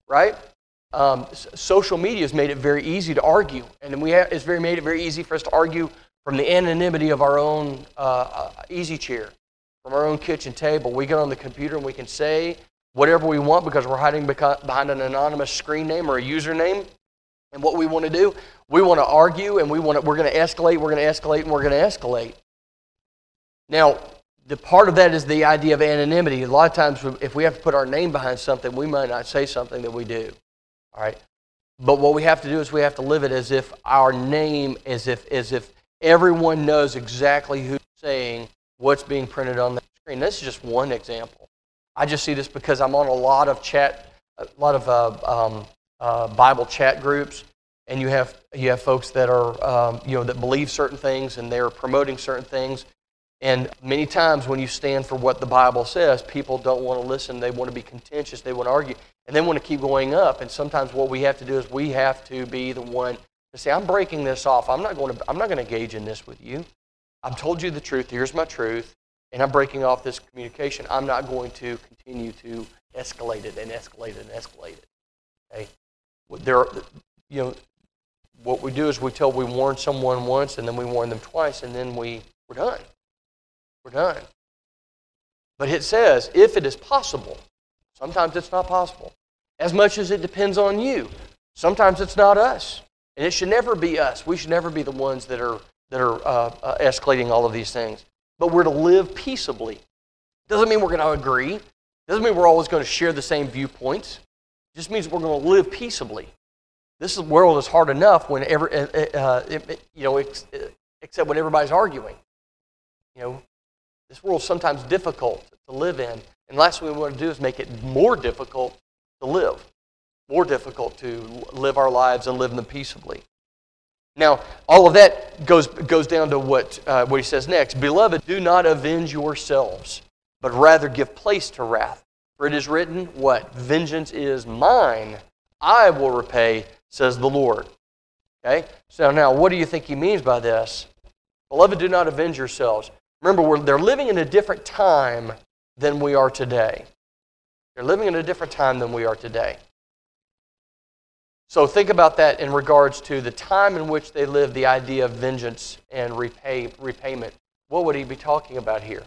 right? Social media has made it very easy to argue, and then it's made it very easy for us to argue from the anonymity of our own easy chair, from our own kitchen table. We get on the computer and we can say whatever we want because we're hiding behind an anonymous screen name or a username. And what we want to do, we want to argue, and we're going to escalate, and we're going to escalate. Now, the part of that is the idea of anonymity. A lot of times, if we have to put our name behind something, we might not say something that we do. All right. But what we have to do is we have to live it as if our name, as if everyone knows exactly who's saying what's being printed on the screen. This is just one example. I just see this because I'm on a lot of Bible chat groups, and you have folks that are that believe certain things and they're promoting certain things. And many times when you stand for what the Bible says, people don't want to listen. They want to be contentious. They want to argue, and they want to keep going up. And sometimes what we have to do is we have to be the one to say, "I'm breaking this off. I'm not going to engage in this with you. I've told you the truth. Here's my truth, and I'm breaking off this communication. I'm not going to continue to escalate it and escalate it and escalate it." Okay. What we do is we warn someone once, and then we warn them twice, and then we're done. We're done. But it says, if it is possible, sometimes it's not possible. As much as it depends on you, sometimes it's not us. And it should never be us. We should never be the ones that are escalating all of these things. But we're to live peaceably. Doesn't mean we're going to agree. Doesn't mean we're always going to share the same viewpoints. It just means we're going to live peaceably. This world is hard enough except when everybody's arguing. This world's sometimes difficult to live in. And last thing we want to do is make it more difficult to live. More difficult to live our lives and live them peaceably. Now, all of that goes down to what he says next. Beloved, do not avenge yourselves, but rather give place to wrath. For it is written, what? Vengeance is mine. I will repay, says the Lord. Okay? So now, what do you think he means by this? Beloved, do not avenge yourselves. Remember, they're living in a different time than we are today. They're living in a different time than we are today. So think about that in regards to the time in which they lived, the idea of vengeance and repayment. What would he be talking about here?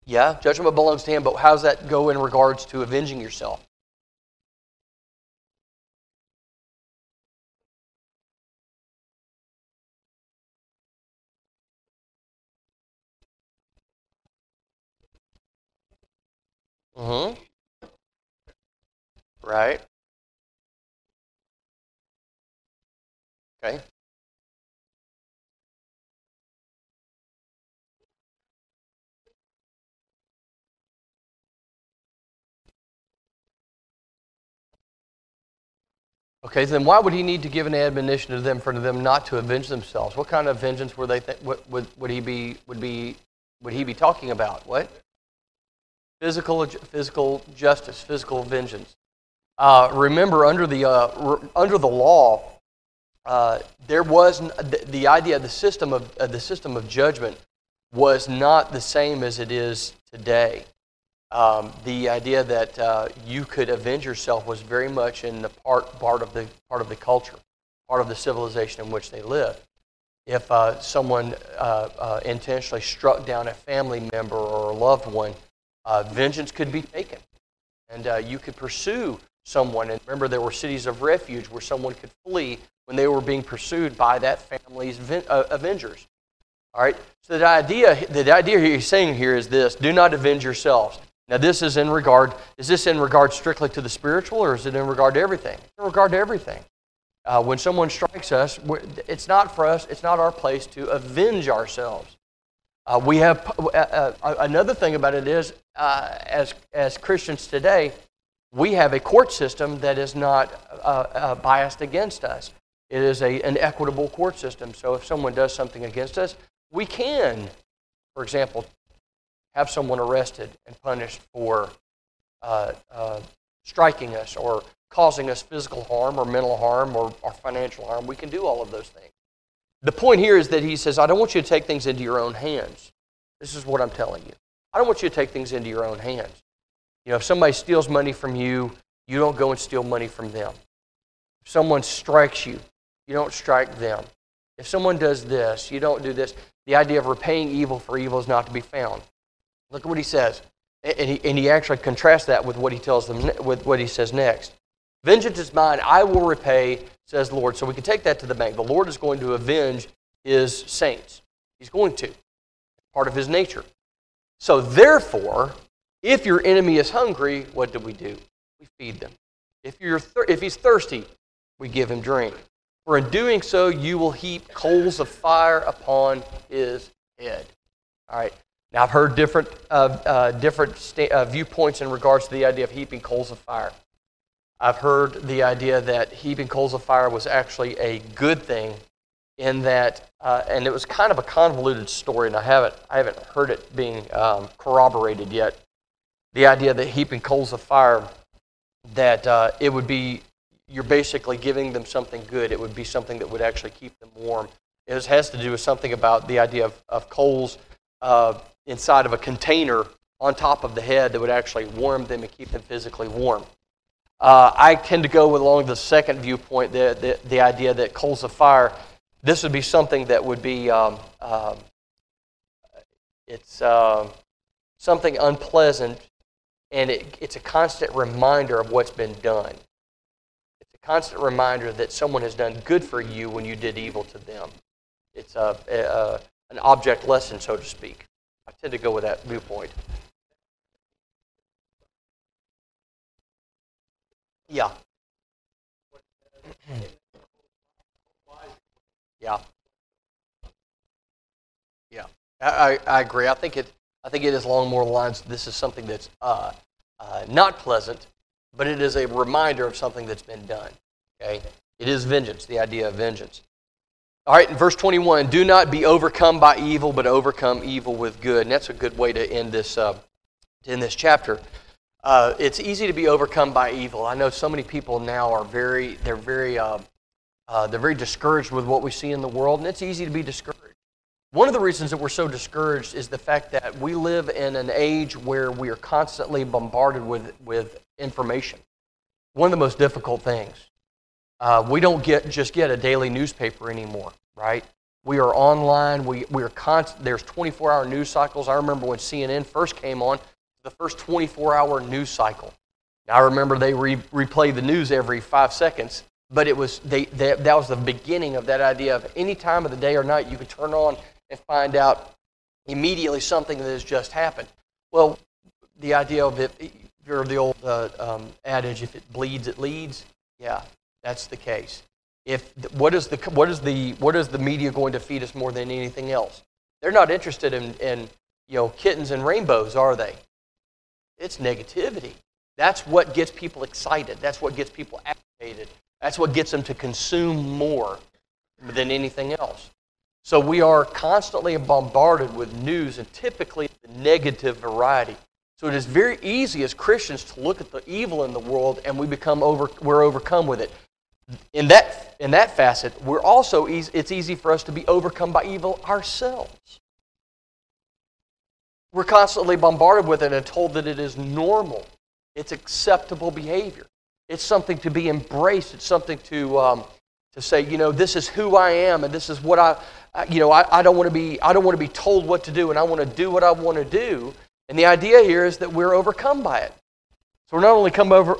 Yeah, judgment belongs to him, but how does that go in regards to avenging yourself? Mm-hmm. Right. Okay. Okay, then why would he need to give an admonition to them for them not to avenge themselves? What kind of vengeance were they? What would he be talking about? What? Physical justice, physical vengeance. Remember, under the law, there was the idea of the system of judgment was not the same as it is today. The idea that you could avenge yourself was very much in the part of the culture, part of the civilization in which they lived. If someone intentionally struck down a family member or a loved one, vengeance could be taken, and you could pursue someone. And remember, there were cities of refuge where someone could flee when they were being pursued by that family's avengers. All right. So the idea he's saying here is this: do not avenge yourselves. Now, this is in regard. Is this in regard strictly to the spiritual, or is it in regard to everything? In regard to everything. When someone strikes us, it's not for us. It's not our place to avenge ourselves. We have another thing about it is, as Christians today, we have a court system that is not biased against us. It is an equitable court system. So if someone does something against us, we can, for example, have someone arrested and punished for striking us or causing us physical harm or mental harm or financial harm. We can do all of those things. The point here is that he says, I don't want you to take things into your own hands. This is what I'm telling you. I don't want you to take things into your own hands. If somebody steals money from you, you don't go and steal money from them. If someone strikes you, you don't strike them. If someone does this, you don't do this. The idea of repaying evil for evil is not to be found. Look at what he says. And he actually contrasts that with what he tells them, with what he says next. Vengeance is mine, I will repay, says the Lord. So we can take that to the bank. The Lord is going to avenge his saints. He's going to. Part of his nature. So therefore, if your enemy is hungry, what do? We feed them. If he's thirsty, we give him drink. For in doing so, you will heap coals of fire upon his head. All right. Now, I've heard different viewpoints in regards to the idea of heaping coals of fire. I've heard the idea that heaping coals of fire was actually a good thing in that, and it was kind of a convoluted story, and I haven't heard it being corroborated yet. The idea that heaping coals of fire, that it would be, you're basically giving them something good. It would be something that would actually keep them warm. It has to do with something about the idea of coals inside of a container on top of the head that would actually warm them and keep them physically warm. I tend to go along the second viewpoint, the idea that coals of fire, this would be something that would be, it's something unpleasant, and it's a constant reminder of what's been done. It's a constant reminder that someone has done good for you when you did evil to them. It's an object lesson, so to speak. I tend to go with that viewpoint. Yeah. Yeah. Yeah. I agree. I think it is along more lines. This is something that's not pleasant, but it is a reminder of something that's been done. Okay. It is vengeance. The idea of vengeance. All right. In verse 21, do not be overcome by evil, but overcome evil with good. And that's a good way to end this chapter. It's easy to be overcome by evil. I know so many people now are very discouraged with what we see in the world, and it's easy to be discouraged. One of the reasons that we're so discouraged is the fact that we live in an age where we are constantly bombarded with information. One of the most difficult things. We don't just get a daily newspaper anymore, right? We are online. There's 24-hour news cycles. I remember when CNN first came on, the first 24-hour news cycle. Now, I remember they replay the news every 5 seconds, but it was that was the beginning of that idea of any time of the day or night you could turn on and find out immediately something that has just happened. Well, the idea of it, you're the old adage, if it bleeds, it leads. Yeah, that's the case. What is the media going to feed us more than anything else? They're not interested in kittens and rainbows, are they? It's negativity. That's what gets people excited. That's what gets people activated. That's what gets them to consume more than anything else. So we are constantly bombarded with news, and typically the negative variety. So it is very easy as Christians to look at the evil in the world, and we're overcome with it. In that facet, it's easy for us to be overcome by evil ourselves. We're constantly bombarded with it and told that it is normal. It's acceptable behavior. It's something to be embraced. It's something to say, this is who I am, and this is what I don't want to be told what to do, and I want to do what I want to do. And the idea here is that we're overcome by it. So we're not only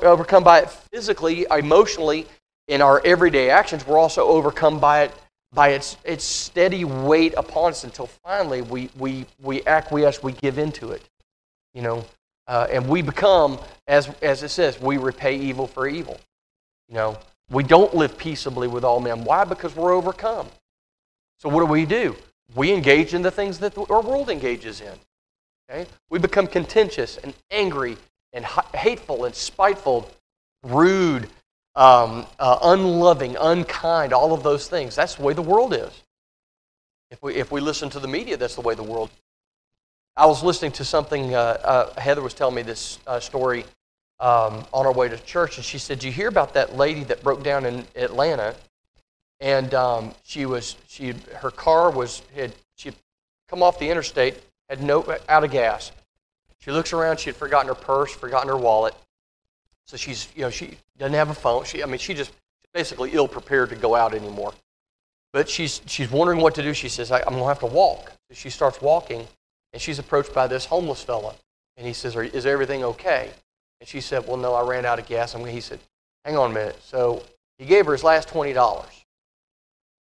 overcome by it physically, emotionally, in our everyday actions, we're also overcome by it, by its steady weight upon us until finally we acquiesce, we give into it, and we become, as it says, we repay evil for evil. We don't live peaceably with all men. Why? Because we're overcome. So what do? We engage in the things that our world engages in. Okay? We become contentious and angry and hateful and spiteful, rude, unloving, unkind, all of those things. That's the way the world is. If we listen to the media, that's the way the world is. I was listening to something, Heather was telling me this story on our way to church, and she said, "Did you hear about that lady that broke down in Atlanta?" And her car she'd come off the interstate, had out of gas. She looks around. She had forgotten her purse, forgotten her wallet. So she's, she doesn't have a phone. She just basically ill-prepared to go out anymore. But she's wondering what to do. She says, I'm going to have to walk. So she starts walking, and she's approached by this homeless fella. And he says, is everything okay? And she said, well, no, I ran out of gas. He said, hang on a minute. So he gave her his last $20.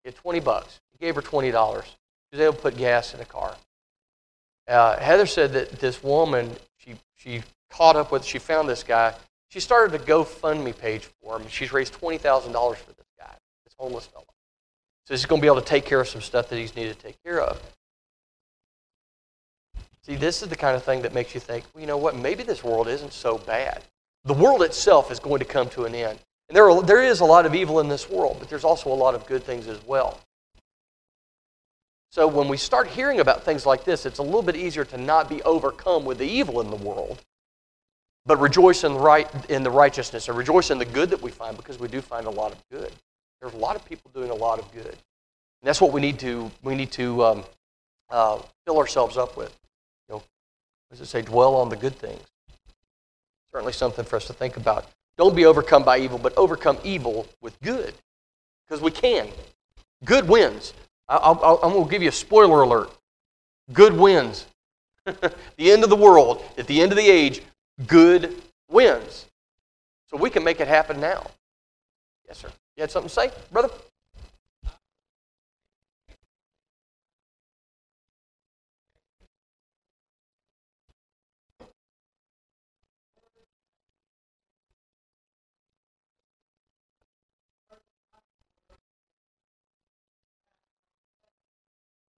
He had $20. He gave her $20. She was able to put gas in the car. Heather said that this woman, she caught up with, she found this guy. She started a GoFundMe page for him. She's raised $20,000 for this guy, this homeless fellow. So he's going to be able to take care of some stuff that he's needed to take care of. See, this is the kind of thing that makes you think, well, you know what, maybe this world isn't so bad. The world itself is going to come to an end. And there is a lot of evil in this world, but there's also a lot of good things as well. So when we start hearing about things like this, it's a little bit easier to not be overcome with the evil in the world, but rejoice in the righteousness and rejoice in the good that we find, because we do find a lot of good. There's a lot of people doing a lot of good. And that's what we need to fill ourselves up with. As I say, dwell on the good things. Certainly something for us to think about. Don't be overcome by evil, but overcome evil with good. Because we can. Good wins. I'm going to give you a spoiler alert. Good wins. The end of the world, at the end of the age, good wins. So we can make it happen now. Yes, sir. You had something to say, brother?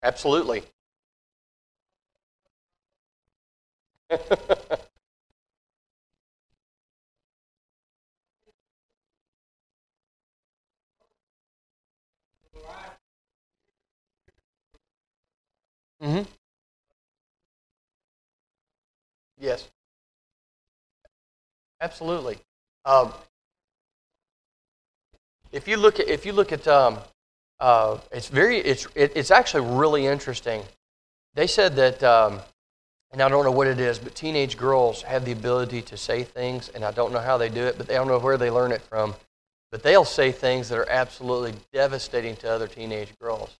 Absolutely. Mm-hmm. Yes. Absolutely. If you look at it's actually really interesting. They said that, and I don't know what it is, but teenage girls have the ability to say things, and I don't know how they do it, but I don't know where they learn it from. But they'll say things that are absolutely devastating to other teenage girls,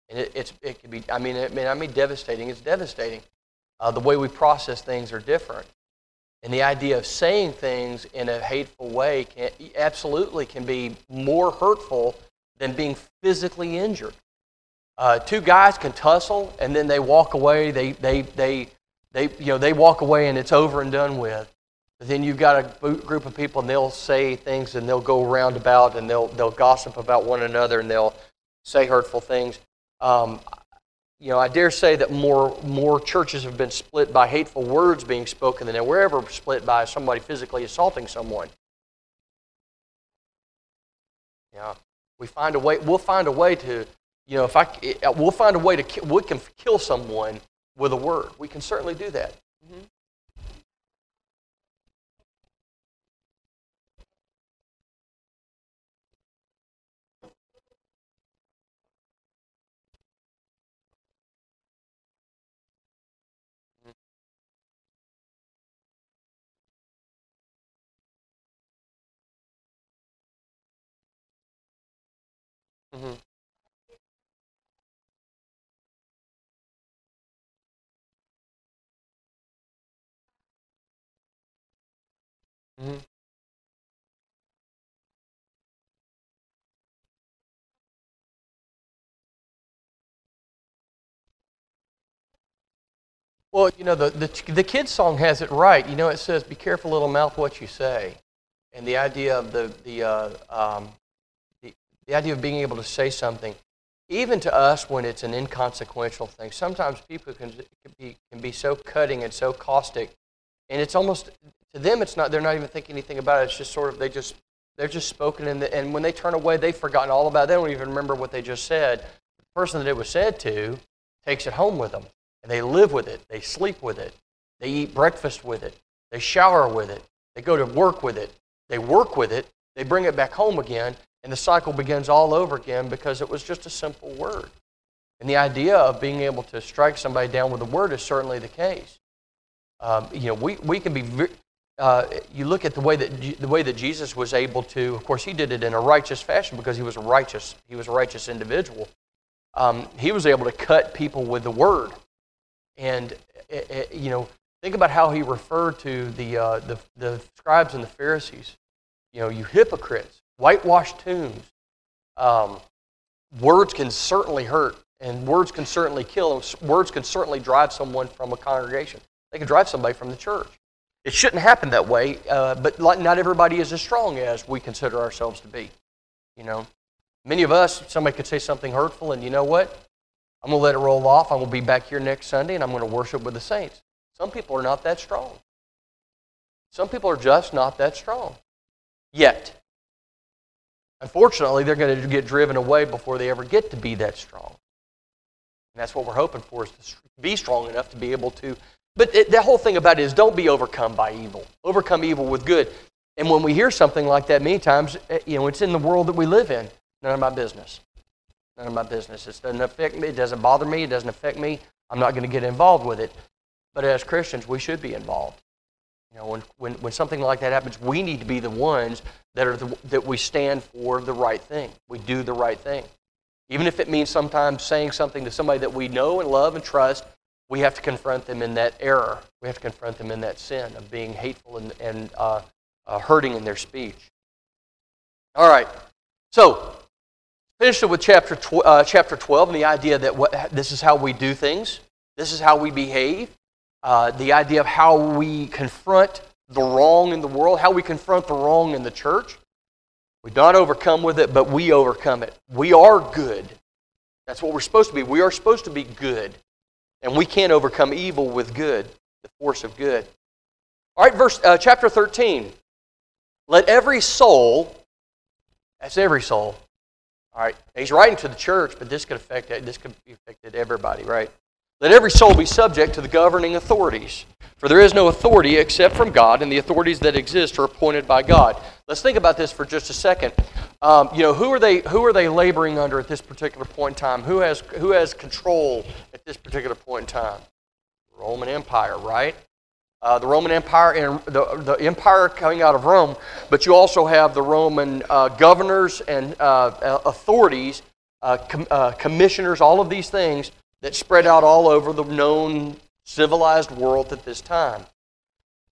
and it can be. I mean devastating. It's devastating. The way we process things are different. And the idea of saying things in a hateful way absolutely can be more hurtful than being physically injured. Two guys can tussle, and then they walk away. They walk away, and it's over and done with. But then you've got a group of people, and they'll say things, and they'll go roundabout, and they'll gossip about one another, and they'll say hurtful things. I dare say that more churches have been split by hateful words being spoken than they were ever split by somebody physically assaulting someone. Yeah, we find a way. We'll find a way to, we'll find a way to. We can kill someone with a word. We can certainly do that. Mm-hmm. Mm-hmm. Mm-hmm. Well, the kids' song has it right. It says, "Be careful, little mouth, what you say," and the idea of the idea of being able to say something, even to us when it's an inconsequential thing. Sometimes people can be so cutting and so caustic, and it's almost to them it's not. They're not even thinking anything about it. It's just sort of they're just spoken, and when they turn away, they've forgotten all about it. They don't even remember what they just said. The person that it was said to takes it home with them. And they live with it. They sleep with it. They eat breakfast with it. They shower with it. They go to work with it. They work with it. They bring it back home again. And the cycle begins all over again because it was just a simple word. And the idea of being able to strike somebody down with a word is certainly the case. We can be. You look at the way that Jesus was able to. Of course, he did it in a righteous fashion because he was a righteous individual. He was able to cut people with the word, and think about how he referred to the scribes and the Pharisees. You hypocrites, whitewashed tombs. Words can certainly hurt, and words can certainly kill, and words can certainly drive someone from a congregation. They can drive somebody from the church. It shouldn't happen that way, but not everybody is as strong as we consider ourselves to be. Many of us, somebody could say something hurtful, and you know what? I'm going to let it roll off. I'm going to be back here next Sunday, and I'm going to worship with the saints. Some people are not that strong. Some people are just not that strong yet. Unfortunately, they're going to get driven away before they ever get to be that strong. And that's what we're hoping for, is to be strong enough to be able to. But the whole thing about it is, don't be overcome by evil. Overcome evil with good. And when we hear something like that, many times, it's in the world that we live in. None of my business. None of my business. It doesn't affect me. It doesn't bother me. It doesn't affect me. I'm not going to get involved with it. But as Christians, we should be involved. When something like that happens, we need to be the ones that we stand for the right thing. We do the right thing. Even if it means sometimes saying something to somebody that we know and love and trust, we have to confront them in that error. We have to confront them in that sin of being hateful and hurting in their speech. All right. So, finished with chapter 12 and the idea that this is how we do things. This is how we behave. The idea of how we confront the wrong in the world, how we confront the wrong in the church. We don't overcome with it, but we overcome it. We are good. That's what we're supposed to be. We are supposed to be good. And we can't overcome evil with good, the force of good. All right, chapter 13. Let every soul, that's every soul. All right, he's writing to the church, but this could be affected everybody, right? Let every soul be subject to the governing authorities. For there is no authority except from God, and the authorities that exist are appointed by God. Let's think about this for just a second. Who are they laboring under at this particular point in time? Who has control at this particular point in time? The Roman Empire, right? The Roman Empire and the empire coming out of Rome, but you also have the Roman governors and authorities, commissioners, all of these things that spread out all over the known civilized world at this time.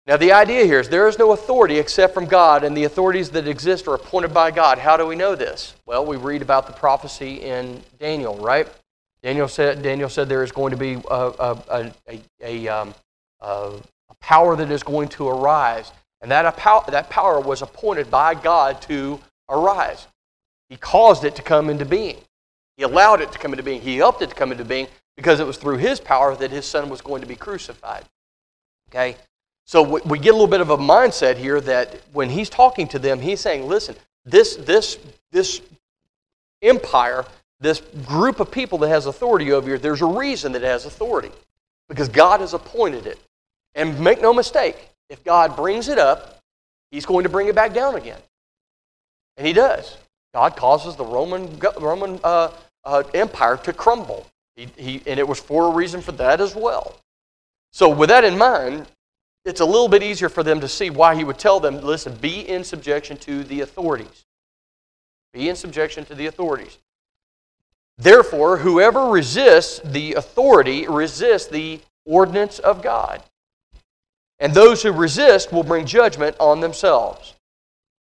Now the idea here is there is no authority except from God, and the authorities that exist are appointed by God. How do we know this? Well, we read about the prophecy in Daniel, right? Daniel said there is going to be a power that is going to arise, and that power was appointed by God to arise. He caused it to come into being. He allowed it to come into being. He helped it to come into being because it was through His power that His Son was going to be crucified. Okay? So we get a little bit of a mindset here that when He's talking to them, He's saying, listen, this empire, this group of people that has authority over you, there's a reason that it has authority. Because God has appointed it. And make no mistake, if God brings it up, He's going to bring it back down again. And He does. God causes the Roman Empire to crumble. And it was for a reason for that as well. So with that in mind, it's a little bit easier for them to see why He would tell them, listen, be in subjection to the authorities. Be in subjection to the authorities. Therefore, whoever resists the authority resists the ordinance of God. And those who resist will bring judgment on themselves.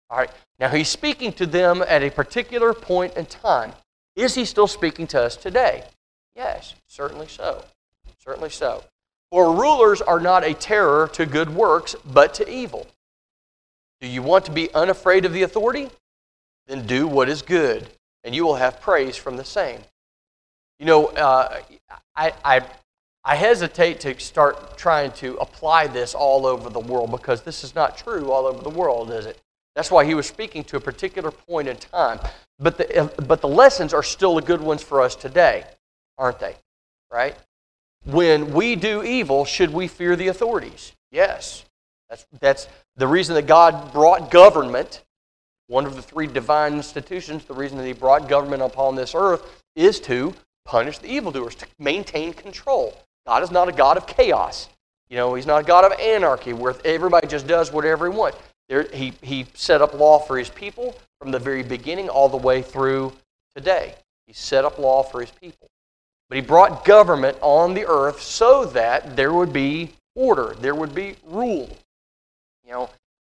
All right. Now, He's speaking to them at a particular point in time. Is He still speaking to us today? Yes, certainly so. Certainly so. For rulers are not a terror to good works, but to evil. Do you want to be unafraid of the authority? Then do what is good, and you will have praise from the same. I hesitate to start trying to apply this all over the world because this is not true all over the world, is it? That's why He was speaking to a particular point in time. But the lessons are still the good ones for us today, aren't they? Right? When we do evil, should we fear the authorities? Yes. That's the reason that God brought government, one of the three divine institutions, the reason that He brought government upon this earth is to punish the evildoers, to maintain control. God is not a God of chaos. He's not a God of anarchy where everybody just does whatever he wants. He set up law for his people from the very beginning all the way through today. He set up law for his people. But he brought government on the earth so that there would be order, there would be rule.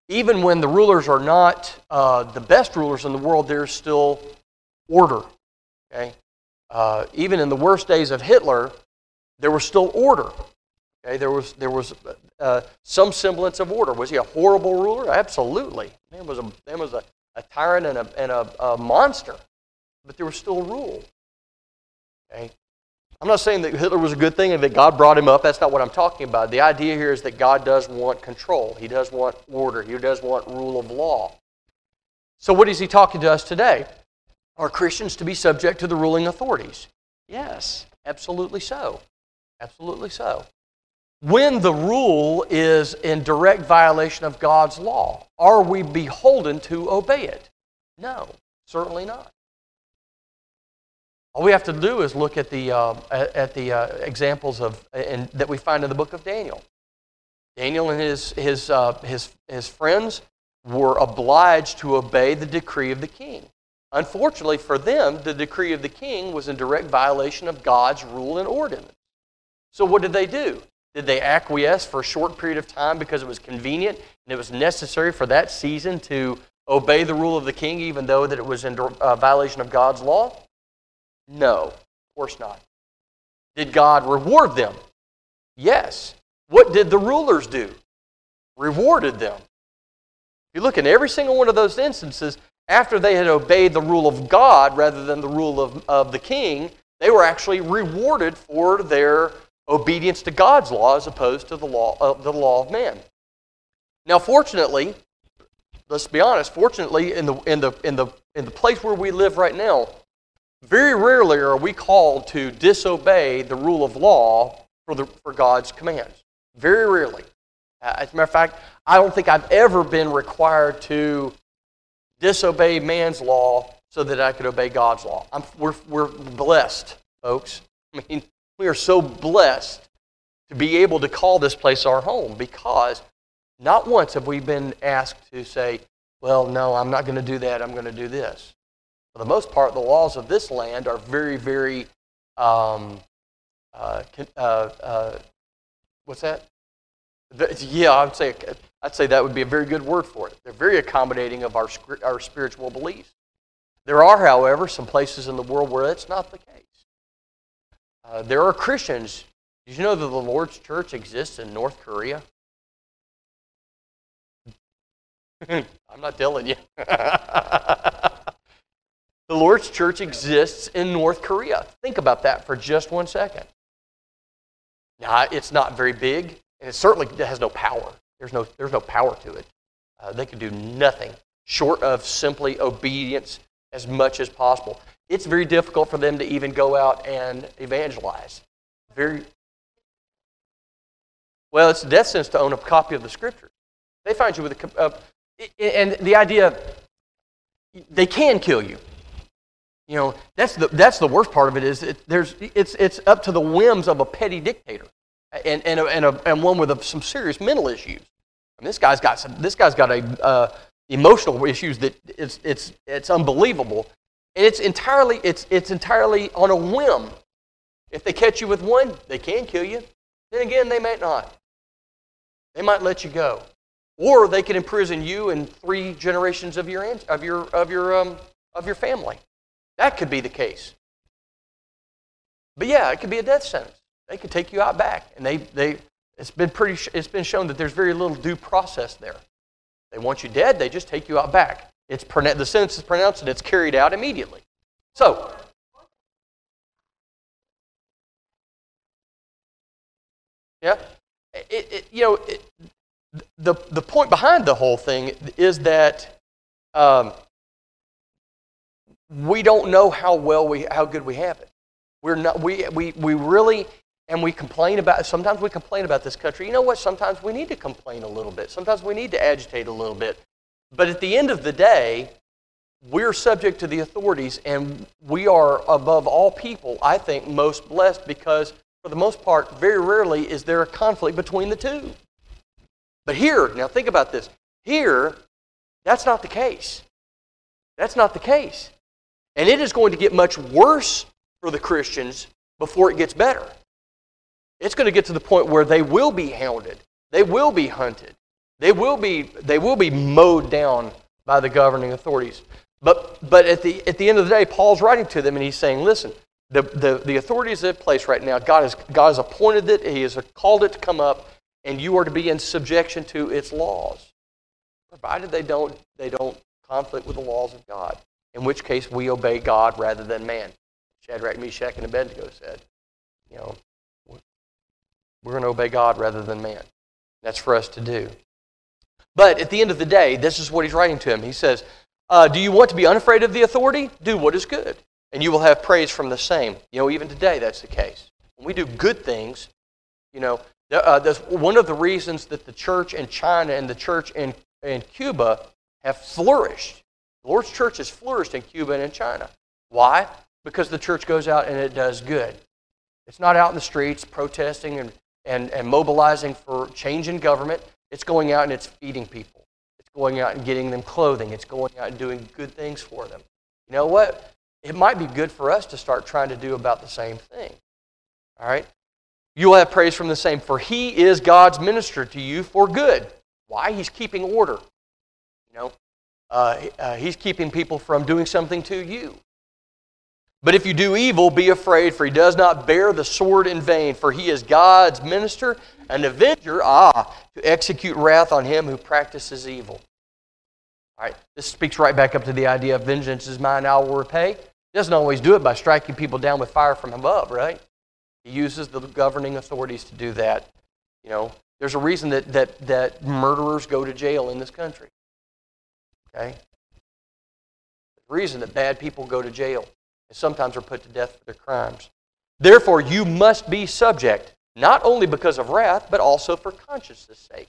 Even when the rulers are not the best rulers in the world, there's still order. Okay? Even in the worst days of Hitler, there was still order. Okay? There was some semblance of order. Was he a horrible ruler? Absolutely. Man was a tyrant and a monster. But there was still rule. Okay? I'm not saying that Hitler was a good thing and that God brought him up. That's not what I'm talking about. The idea here is that God does want control. He does want order. He does want rule of law. So what is he talking to us today? Are Christians to be subject to the ruling authorities? Yes, absolutely so. Absolutely so. When the rule is in direct violation of God's law, are we beholden to obey it? No, certainly not. All we have to do is look at the examples that we find in the book of Daniel. Daniel and his friends were obliged to obey the decree of the king. Unfortunately for them, the decree of the king was in direct violation of God's rule and ordinance. So what did they do? Did they acquiesce for a short period of time because it was convenient and it was necessary for that season to obey the rule of the king even though that it was in violation of God's law? No, of course not. Did God reward them? Yes. What did the rulers do? Rewarded them. If you look at every single one of those instances, after they had obeyed the rule of God rather than the rule of the king, they were actually rewarded for their obedience to God's law as opposed to the law of man. Now, fortunately, let's be honest, fortunately, in the place where we live right now, very rarely are we called to disobey the rule of law for God's commands. Very rarely. As a matter of fact, I don't think I've ever been required to disobey man's law so that I could obey God's law. We're blessed, folks. I mean, we are so blessed to be able to call this place our home because not once have we been asked to say, well, no, I'm not going to do that, I'm going to do this. For the most part, the laws of this land are very, very, what's that? Yeah, I'd say that would be a very good word for it. They're very accommodating of our spiritual beliefs. There are, however, some places in the world where that's not the case. There are Christians. Did you know that the Lord's Church exists in North Korea? I'm not telling you. The Lord's Church exists in North Korea. Think about that for just 1 second. Now, it's not very big, and it certainly has no power. There's no power to it. They can do nothing short of simply obedience as much as possible. It's very difficult for them to even go out and evangelize. Well, it's a death sentence to own a copy of the Scriptures. They find you with and the idea, they can kill you. That's the worst part of it is it's up to the whims of a petty dictator and one with some serious mental issues. I mean, this guy's got emotional issues that it's unbelievable, and it's entirely on a whim. If they catch you with one, they can kill you. Then again, they might not. They might let you go, or they can imprison you and 3 generations of your family. That could be the case. But yeah, it could be a death sentence. They could take you out back, and it's been shown that there's very little due process there. They want you dead, they just take you out back. The sentence is pronounced and it's carried out immediately. So, yeah, the point behind the whole thing is that we don't know how good we have it. We really, and we complain about. Sometimes we complain about this country. You know what? Sometimes we need to complain a little bit. Sometimes we need to agitate a little bit. But at the end of the day, we're subject to the authorities, and we are above all people, I think, most blessed because For the most part, very rarely is there a conflict between the two. But here, now think about this. Here, that's not the case. That's not the case. And it is going to get much worse for the Christians before it gets better. It's going to get to the point where they will be hounded. They will be hunted. They will be mowed down by the governing authorities. But at the end of the day, Paul's writing to them and he's saying, listen, the authorities in place right now, God has appointed it, He has called it to come up, and you are to be in subjection to its laws, provided they don't conflict with the laws of God, in which case we obey God rather than man. Shadrach, Meshach, and Abednego said, we're going to obey God rather than man. That's for us to do. But at the end of the day, this is what he's writing to him. He says, do you want to be unafraid of the authority? Do what is good, and you will have praise from the same. Even today that's the case. When we do good things, that's one of the reasons that the church in China and the church in Cuba have flourished. The Lord's church has flourished in Cuba and in China. Why? Because the church goes out and it does good. It's not out in the streets protesting and mobilizing for change in government. It's going out and it's feeding people. It's going out and getting them clothing. It's going out and doing good things for them. You know what? It might be good for us to start trying to do about the same thing. All right? You will have praise from the same, for He is God's minister to you for good. Why? He's keeping order. He's keeping people from doing something to you. But if you do evil, be afraid, for He does not bear the sword in vain, for He is God's minister, an avenger, to execute wrath on him who practices evil. All right, this speaks right back up to the idea of vengeance is mine, I will repay. He doesn't always do it by striking people down with fire from above, right? He uses the governing authorities to do that. There's a reason that murderers go to jail in this country. Okay? There's a reason that bad people go to jail and sometimes are put to death for their crimes. Therefore, you must be subject, not only because of wrath, but also for conscience' sake.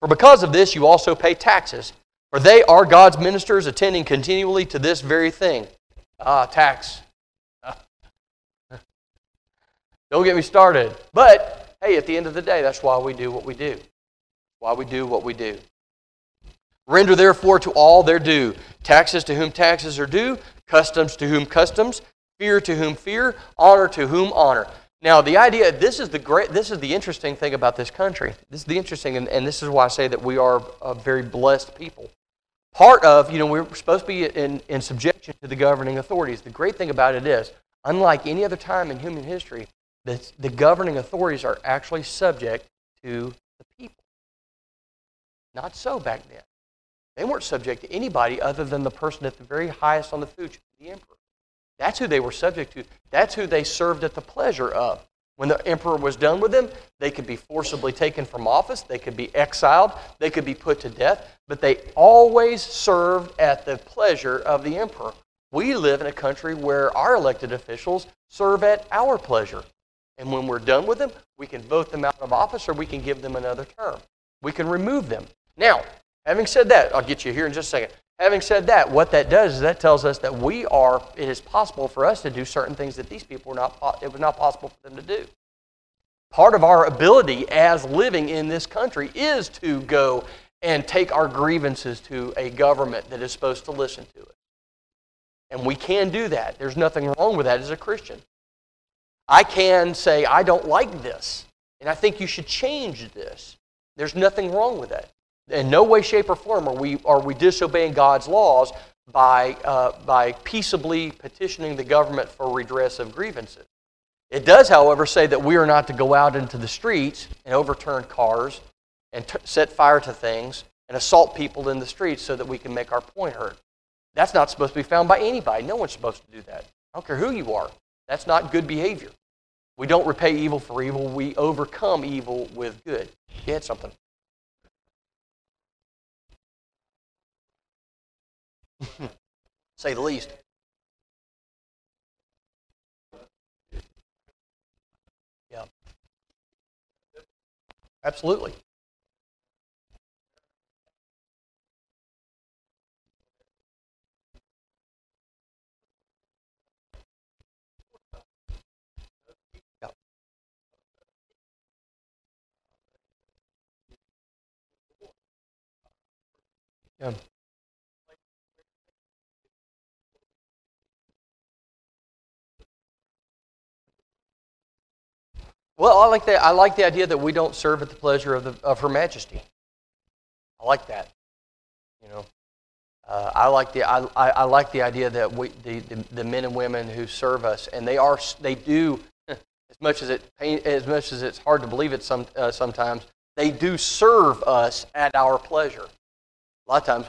For because of this, you also pay taxes, for they are God's ministers attending continually to this very thing. Tax. Don't get me started. But, hey, at the end of the day, that's why we do what we do. Why we do what we do. Render therefore to all their due. Taxes to whom taxes are due, customs to whom customs, fear to whom fear, honor to whom honor. Now, the idea, this is the interesting thing about this country. This is the interesting, and this is why I say that we are a very blessed people. Part of, we're supposed to be in subjection to the governing authorities. The great thing about it is, unlike any other time in human history, the governing authorities are actually subject to the people. Not so back then. They weren't subject to anybody other than the person at the very highest on the food chain, the emperor. That's who they were subject to. That's who they served at the pleasure of. When the emperor was done with them, they could be forcibly taken from office, they could be exiled, they could be put to death, but they always served at the pleasure of the emperor. We live in a country where our elected officials serve at our pleasure. And when we're done with them, we can vote them out of office or we can give them another term. We can remove them. Now, having said that, I'll get you here in just a second. Having said that, what that does is that tells us that it is possible for us to do certain things that these people it was not possible for them to do. Part of our ability as living in this country is to go and take our grievances to a government that is supposed to listen to it. And we can do that. There's nothing wrong with that as a Christian. I can say, I don't like this, and I think you should change this. There's nothing wrong with that. In no way, shape, or form are we disobeying God's laws by peaceably petitioning the government for redress of grievances. It does, however, say that we are not to go out into the streets and overturn cars and set fire to things and assault people in the streets so that we can make our point heard. That's not supposed to be found by anybody. No one's supposed to do that. I don't care who you are. That's not good behavior. We don't repay evil for evil. We overcome evil with good. You had something. Say the least. Yeah. Absolutely. Yeah. Yeah. Well, I like that. I like the idea that we don't serve at the pleasure of Her Majesty. I like that. You know, I like the idea that the men and women who serve us, and they do as much as it's hard to believe it sometimes, they do serve us at our pleasure. A lot of times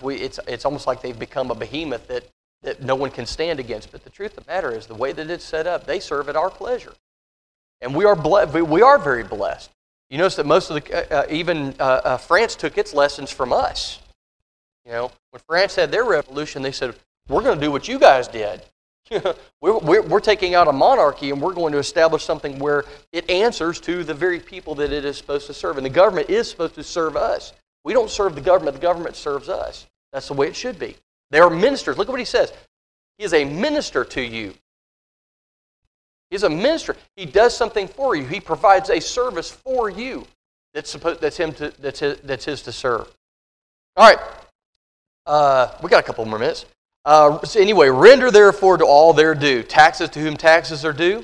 it's almost like they've become a behemoth that no one can stand against. But the truth of the matter is, the way that it's set up, they serve at our pleasure. And we are very blessed. You notice that most of even France took its lessons from us. You know, when France had their revolution, they said, "We're going to do what you guys did. we're taking out a monarchy, and we're going to establish something where it answers to the very people that it is supposed to serve. And the government is supposed to serve us. We don't serve the government serves us. That's the way it should be. They are ministers. Look at what he says. He is a minister to you. He's a minister. He does something for you. He provides a service for you that's his to serve. All right. We got a couple more minutes. So anyway, render therefore to all their due. Taxes to whom taxes are due.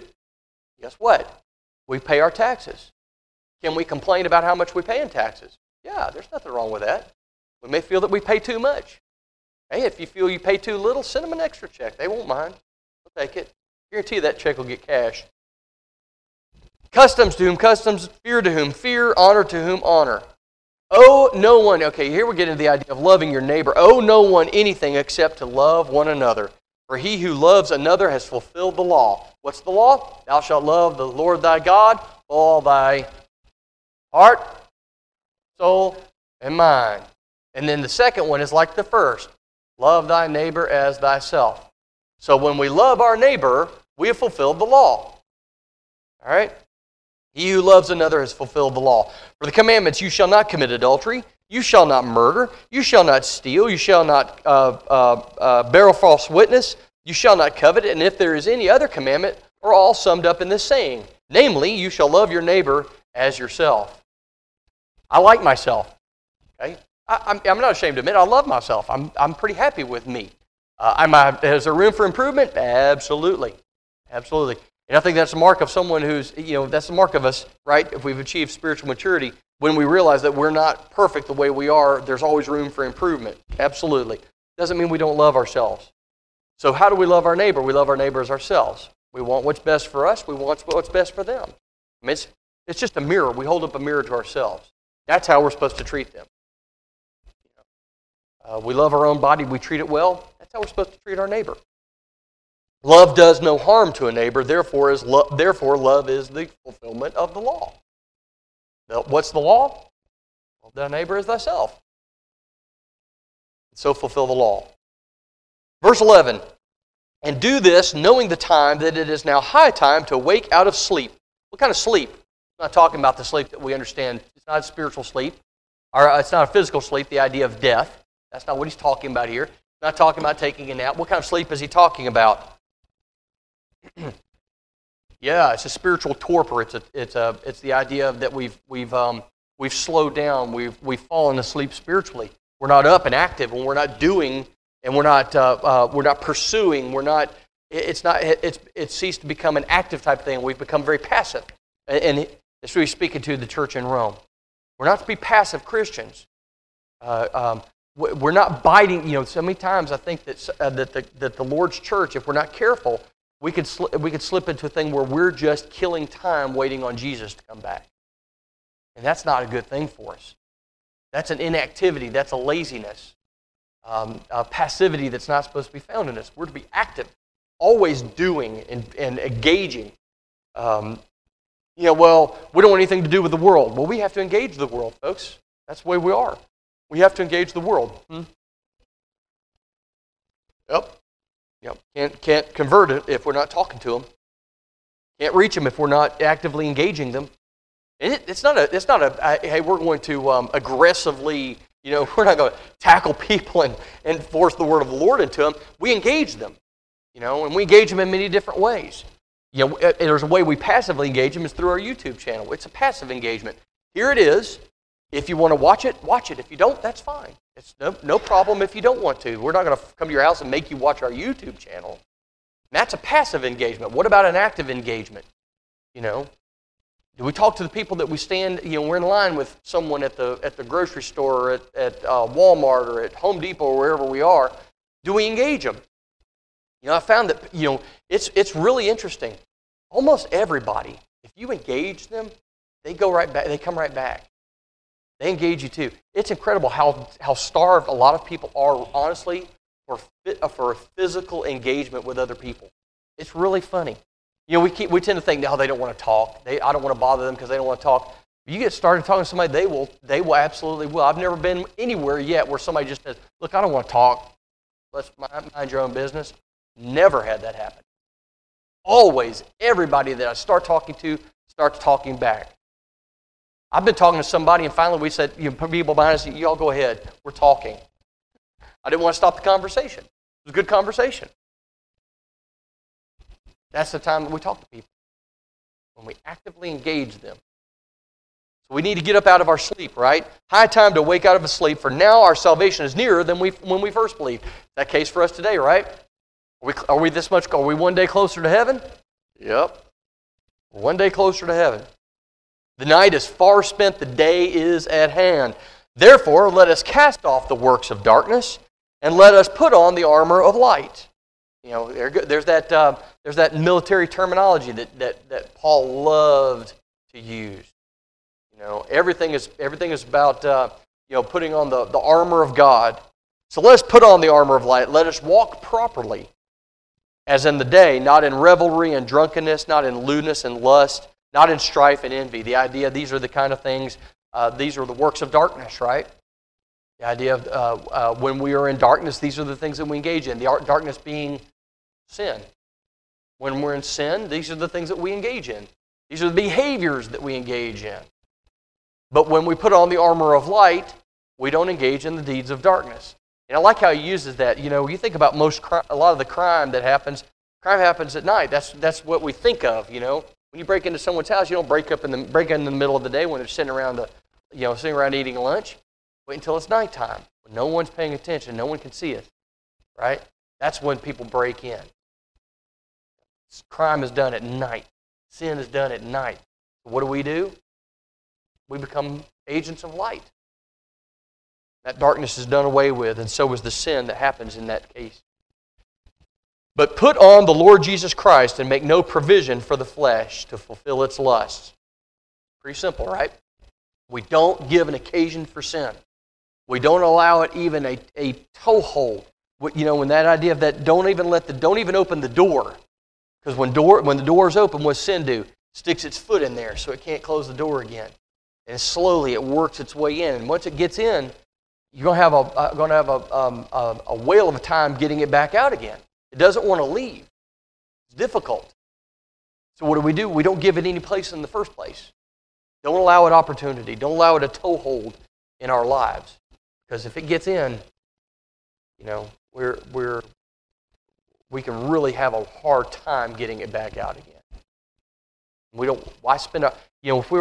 Guess what? We pay our taxes. Can we complain about how much we pay in taxes? Yeah, there's nothing wrong with that. We may feel that we pay too much. Hey, if you feel you pay too little, send them an extra check. They won't mind. They'll take it. Guarantee you that check will get cash. Customs to whom customs, fear to whom fear, honor to whom honor. Owe no one, okay, here we get into the idea of loving your neighbor. Owe no one anything except to love one another. For he who loves another has fulfilled the law. What's the law? Thou shalt love the Lord thy God with all thy heart, soul, and mind. And then the second one is like the first. Love thy neighbor as thyself. So when we love our neighbor, we have fulfilled the law. All right? He who loves another has fulfilled the law. For the commandments, you shall not commit adultery, you shall not murder, you shall not steal, you shall not bear false witness, you shall not covet, and if there is any other commandment, are all summed up in this saying. Namely, you shall love your neighbor as yourself. I like myself. Okay? I'm not ashamed to admit I love myself. I'm pretty happy with me. Is there room for improvement? Absolutely. Absolutely. And I think that's a mark of someone who's, that's the mark of us, right? If we've achieved spiritual maturity, when we realize that we're not perfect the way we are, there's always room for improvement. Absolutely. Doesn't mean we don't love ourselves. So how do we love our neighbor? We love our neighbor as ourselves. We want what's best for us. We want what's best for them. I mean, it's just a mirror. We hold up a mirror to ourselves. That's how we're supposed to treat them. We love our own body. We treat it well. That's how we're supposed to treat our neighbor. Love does no harm to a neighbor. Therefore, love is the fulfillment of the law. Now, what's the law? Love thy neighbor as thyself. So fulfill the law. Verse 11. And do this, knowing the time, that it is now high time to wake out of sleep. What kind of sleep? I'm not talking about the sleep that we understand. It's not a spiritual sleep. Or it's not a physical sleep, the idea of death. That's not what he's talking about here. He's not talking about taking a nap. What kind of sleep is he talking about? Yeah, it's a spiritual torpor. It's the idea that we've slowed down. We've fallen asleep spiritually. We're not up and active, and we're not doing, and we're not pursuing. It's ceased to become an active type of thing. We've become very passive, and that's what he's speaking to the church in Rome. We're not to be passive Christians. We're not biting. So many times I think that the Lord's church, if we're not careful, we could slip into a thing where we're just killing time waiting on Jesus to come back, and that's not a good thing for us. That's an inactivity. That's a laziness, a passivity that's not supposed to be found in us. We're to be active, always doing and engaging. Well, we don't want anything to do with the world. Well, we have to engage the world, folks. That's the way we are. We have to engage the world. Yep. Can't convert it if we're not talking to them. Can't reach them if we're not actively engaging them. And it's not a hey, we're going to aggressively, we're not going to tackle people and force the word of the Lord into them. We engage them, and we engage them in many different ways. There's a way we passively engage them is through our YouTube channel. It's a passive engagement. Here it is. If you want to watch it, watch it. If you don't, that's fine. It's no problem if you don't want to. We're not going to come to your house and make you watch our YouTube channel. And that's a passive engagement. What about an active engagement? Do we talk to the people that we stand, we're in line with someone at the grocery store, or at Walmart, or at Home Depot, or wherever we are? Do we engage them? I found that, it's really interesting. Almost everybody, if you engage them, they go right back. They come right back. They engage you too. It's incredible how starved a lot of people are, honestly, for physical engagement with other people. It's really funny. We tend to think, no, they don't want to talk. I don't want to bother them because they don't want to talk. You get started talking to somebody, they will absolutely will. I've never been anywhere yet where somebody just says, look, I don't want to talk. Let's mind your own business. Never had that happen. Always, everybody that I start talking to starts talking back. I've been talking to somebody, and finally we said, people behind us, you all go ahead. We're talking. I didn't want to stop the conversation. It was a good conversation. That's the time that we talk to people, when we actively engage them. So we need to get up out of our sleep, right? High time to wake out of a sleep, for now our salvation is nearer than when we first believed. That case for us today, right? Are we one day closer to heaven? Yep. We're one day closer to heaven. The night is far spent, the day is at hand. Therefore, let us cast off the works of darkness, and let us put on the armor of light. There's that military terminology that Paul loved to use. Everything is about putting on the armor of God. So let us put on the armor of light. Let us walk properly, as in the day, not in revelry and drunkenness, not in lewdness and lust, not in strife and envy. The idea, these are the kind of things, these are the works of darkness, right? The idea of when we are in darkness, these are the things that we engage in. The darkness being sin. When we're in sin, these are the things that we engage in. These are the behaviors that we engage in. But when we put on the armor of light, we don't engage in the deeds of darkness. And I like how he uses that. You think about a lot of the crime that happens. Crime happens at night. That's what we think of. When you break into someone's house, you don't break in the middle of the day when they're sitting around eating lunch. Wait until it's nighttime, when no one's paying attention, no one can see it, right? That's when people break in. Crime is done at night. Sin is done at night. What do? We become agents of light. That darkness is done away with, and so is the sin that happens in that case. But put on the Lord Jesus Christ and make no provision for the flesh to fulfill its lusts. Pretty simple, right? We don't give an occasion for sin. We don't allow it even a toehold. When that idea of that, don't even open the door. Because when the door is open, what's sin do? It sticks its foot in there so it can't close the door again. And slowly it works its way in. And once it gets in, you're going to have a whale of a time getting it back out again. It doesn't want to leave. It's difficult. So what do? We don't give it any place in the first place. Don't allow it opportunity. Don't allow it a toehold in our lives. Because if it gets in, we can really have a hard time getting it back out again. We don't. Why spend if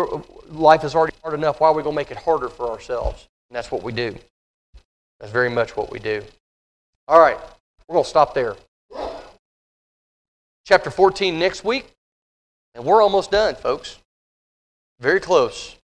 life is already hard enough, why are we going to make it harder for ourselves? And that's what we do. That's very much what we do. All right, we're going to stop there. Chapter 14 next week, and we're almost done, folks. Very close.